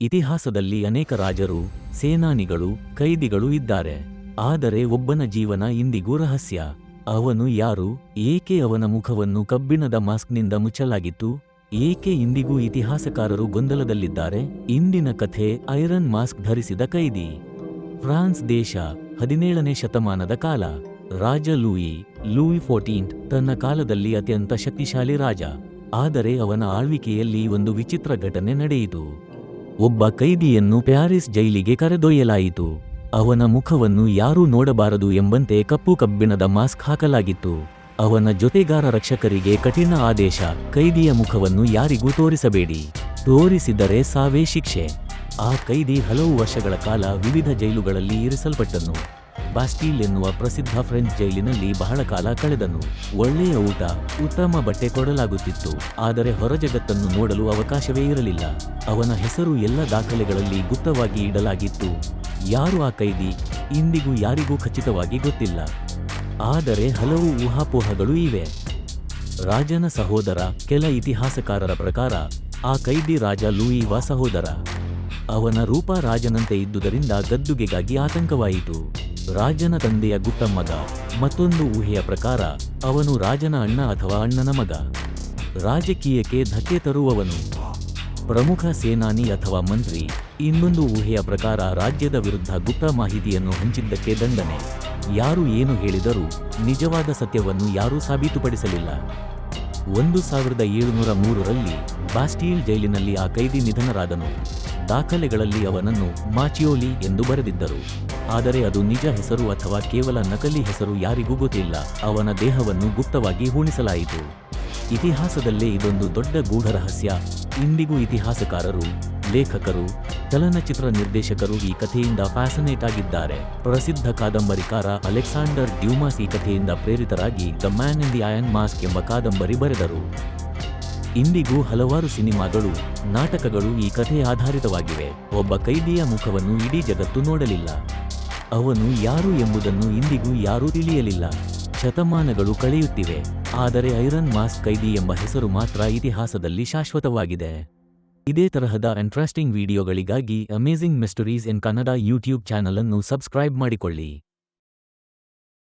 ಇತಿಹಾಸದಲ್ಲಿ ಅನೇಕ ರಾಜರು, ಸೇನಾನಿಗಳು, ಕೈದಿಗಳು ಇದ್ದಾರೆ. ಆದರೆ ಒಬ್ಬನ ಜೀವನ ಇಂದಿಗೂ ರಹಸ್ಯ. ಅವನು ಯಾರು? ಏಕೆ ಅವನ ಮುಖವನ್ನು ಕಬ್ಬಿಣದ ಮಾಸ್ಕ್ನಿಂದ ಮುಚ್ಚಲಾಗಿತ್ತು? ಏಕೆ ಇಂದಿಗೂ ಇತಿಹಾಸಕಾರರು ಗೊಂದಲದಲ್ಲಿದ್ದಾರೆ? ಇಂದಿನ ಕಥೆ ಐರನ್ ಮಾಸ್ಕ್ ಧರಿಸಿದ ಕೈದಿ. ಫ್ರಾನ್ಸ್ ದೇಶ, 17ನೇ ಶತಮಾನದ ಕಾಲ. ರಾಜ ಲೂಯಿ 14 ತನ್ನ ಕಾಲದಲ್ಲಿ ಅತ್ಯಂತ ಶಕ್ತಿಶಾಲಿ ರಾಜ. ಆದರೆ ಅವನ ಆಳ್ವಿಕೆಯಲ್ಲಿ ಒಂದು ವಿಚಿತ್ರ ಘಟನೆ ನಡೆಯಿತು. ಒಬ್ಬ ಕೈದಿಯನ್ನು ಪ್ಯಾರಿಸ್ ಜೈಲಿಗೆ ಕರೆದೊಯ್ಯಲಾಯಿತು. ಅವನ ಮುಖವನ್ನು ಯಾರೂ ನೋಡಬಾರದು ಎಂಬಂತೆ ಕಪ್ಪು ಕಬ್ಬಿಣದ ಮಾಸ್ಕ್ ಹಾಕಲಾಗಿತ್ತು. ಅವನ ಜೊತೆಗಾರ ರಕ್ಷಕರಿಗೆ ಕಠಿಣ ಆದೇಶ: ಕೈದಿಯ ಮುಖವನ್ನು ಯಾರಿಗೂ ತೋರಿಸಬೇಡಿ, ತೋರಿಸಿದರೆ ಸಾವೇ ಶಿಕ್ಷೆ. ಆ ಕೈದಿ ಹಲವು ವರ್ಷಗಳ ಕಾಲ ವಿವಿಧ ಜೈಲುಗಳಲ್ಲಿ ಇರಿಸಲ್ಪಟ್ಟನು. ಬಾಸ್ಟೀಲ್ ಎನ್ನುವ ಪ್ರಸಿದ್ಧ ಫ್ರೆಂಚ್ ಜೈಲಿನಲ್ಲಿ ಬಹಳ ಕಾಲ ಕಳೆದನು. ಒಳ್ಳೆಯ ಊಟ, ಉತ್ತಮ ಬಟ್ಟೆ ಕೊಡಲಾಗುತ್ತಿತ್ತು. ಆದರೆ ಹೊರಜಗತ್ತನ್ನು ನೋಡಲು ಅವಕಾಶವೇ ಇರಲಿಲ್ಲ. ಅವನ ಹೆಸರು ಎಲ್ಲ ದಾಖಲೆಗಳಲ್ಲಿ ಗುಪ್ತವಾಗಿ ಇಡಲಾಗಿತ್ತು. ಯಾರು ಆ ಕೈದಿ? ಇಂದಿಗೂ ಯಾರಿಗೂ ಖಚಿತವಾಗಿ ಗೊತ್ತಿಲ್ಲ. ಆದರೆ ಹಲವು ಊಹಾಪೋಹಗಳು ಇವೆ. ರಾಜನ ಸಹೋದರ. ಕೆಲ ಇತಿಹಾಸಕಾರರ ಪ್ರಕಾರ ಆ ಕೈದಿ ರಾಜ ಲೂಯಿವ ಸಹೋದರ. ಅವನ ರೂಪ ರಾಜನಂತೆ ಇದ್ದುದರಿಂದ ಗದ್ದುಗೆಗಾಗಿ ಆತಂಕವಾಯಿತು. ರಾಜನ ತಂದೆಯ ಗುಪ್ತ ಮಗ. ಮತ್ತೊಂದು ಊಹೆಯ ಪ್ರಕಾರ ಅವನು ರಾಜನ ಅಣ್ಣ ಅಥವಾ ಅಣ್ಣನ ಮಗ. ರಾಜಕೀಯಕ್ಕೆ ಧಕ್ಕೆ ತರುವವನು. ಪ್ರಮುಖ ಸೇನಾನಿ ಅಥವಾ ಮಂತ್ರಿ. ಇನ್ನೊಂದು ಊಹೆಯ ಪ್ರಕಾರ ರಾಜ್ಯದ ವಿರುದ್ಧ ಗುಪ್ತ ಮಾಹಿತಿಯನ್ನು ಹಂಚಿದ್ದಕ್ಕೆ ದಂಡನೆ. ಯಾರು ಏನು ಹೇಳಿದರೂ ನಿಜವಾದ ಸತ್ಯವನ್ನು ಯಾರೂ ಸಾಬೀತುಪಡಿಸಲಿಲ್ಲ. 1703ರಲ್ಲಿ ಬಾಸ್ಟೀಲ್ ಜೈಲಿನಲ್ಲಿ ಆ ಕೈದಿ ನಿಧನರಾದನು. ದಾಖಲೆಗಳಲ್ಲಿ ಅವನನ್ನು ಮಾಚಿಯೋಲಿ ಎಂದು ಬರೆದಿದ್ದರು. ಆದರೆ ಅದು ನಿಜ ಹೆಸರು ಅಥವಾ ಕೇವಲ ನಕಲಿ ಹೆಸರು ಯಾರಿಗೂ ಗೊತ್ತಿಲ್ಲ. ಅವನ ದೇಹವನ್ನು ಗುಪ್ತವಾಗಿ ಹೂಣಿಸಲಾಯಿತು. ಇತಿಹಾಸದಲ್ಲೇ ಇದೊಂದು ದೊಡ್ಡ ಗೂಢರಹಸ್ಯ. ಇಂದಿಗೂ ಇತಿಹಾಸಕಾರರು, ಲೇಖಕರು, ಚಲನಚಿತ್ರ ನಿರ್ದೇಶಕರು ಈ ಕಥೆಯಿಂದ ಫ್ಯಾಸಿನೇಟ್ ಆಗಿದ್ದಾರೆ. ಪ್ರಸಿದ್ಧ ಕಾದಂಬರಿಕಾರ ಅಲೆಕ್ಸಾಂಡರ್ ಡ್ಯೂಮಾಸ್ ಈ ಕಥೆಯಿಂದ ಪ್ರೇರಿತರಾಗಿ the man in the iron mask ಎಂಬ ಕಾದಂಬರಿ ಬರೆದರು. ಇಂದಿಗೂ ಹಲವಾರು ಸಿನಿಮಾಗಳು, ನಾಟಕಗಳು ಈ ಕಥೆ ಆಧಾರಿತವಾಗಿವೆ. ಒಬ್ಬ ಕೈದಿಯ ಮುಖವನ್ನು ಇಡೀ ಜಗತ್ತು ನೋಡಲಿಲ್ಲ. ಅವನು ಯಾರು ಎಂಬುದನ್ನು ಇಂದಿಗೂ ಯಾರೂ ತಿಳಿಯಲಿಲ್ಲ. ಶತಮಾನಗಳು ಕಳೆಯುತ್ತಿವೆ, ಆದರೆ ಐರನ್ ಮಾಸ್ಕ್ ಕೈದಿ ಎಂಬ ಹೆಸರು ಮಾತ್ರ ಇತಿಹಾಸದಲ್ಲಿ ಶಾಶ್ವತವಾಗಿದೆ. ಇದೇ ತರಹದ ಇಂಟ್ರೆಸ್ಟಿಂಗ್ ವಿಡಿಯೋಗಳಿಗಾಗಿ ಅಮೇಜಿಂಗ್ ಮಿಸ್ಟರೀಸ್ ಇನ್ ಕನ್ನಡ ಯೂಟ್ಯೂಬ್ ಚಾನಲ್ ಅನ್ನು ಸಬ್ಸ್ಕ್ರೈಬ್ ಮಾಡಿಕೊಳ್ಳಿ.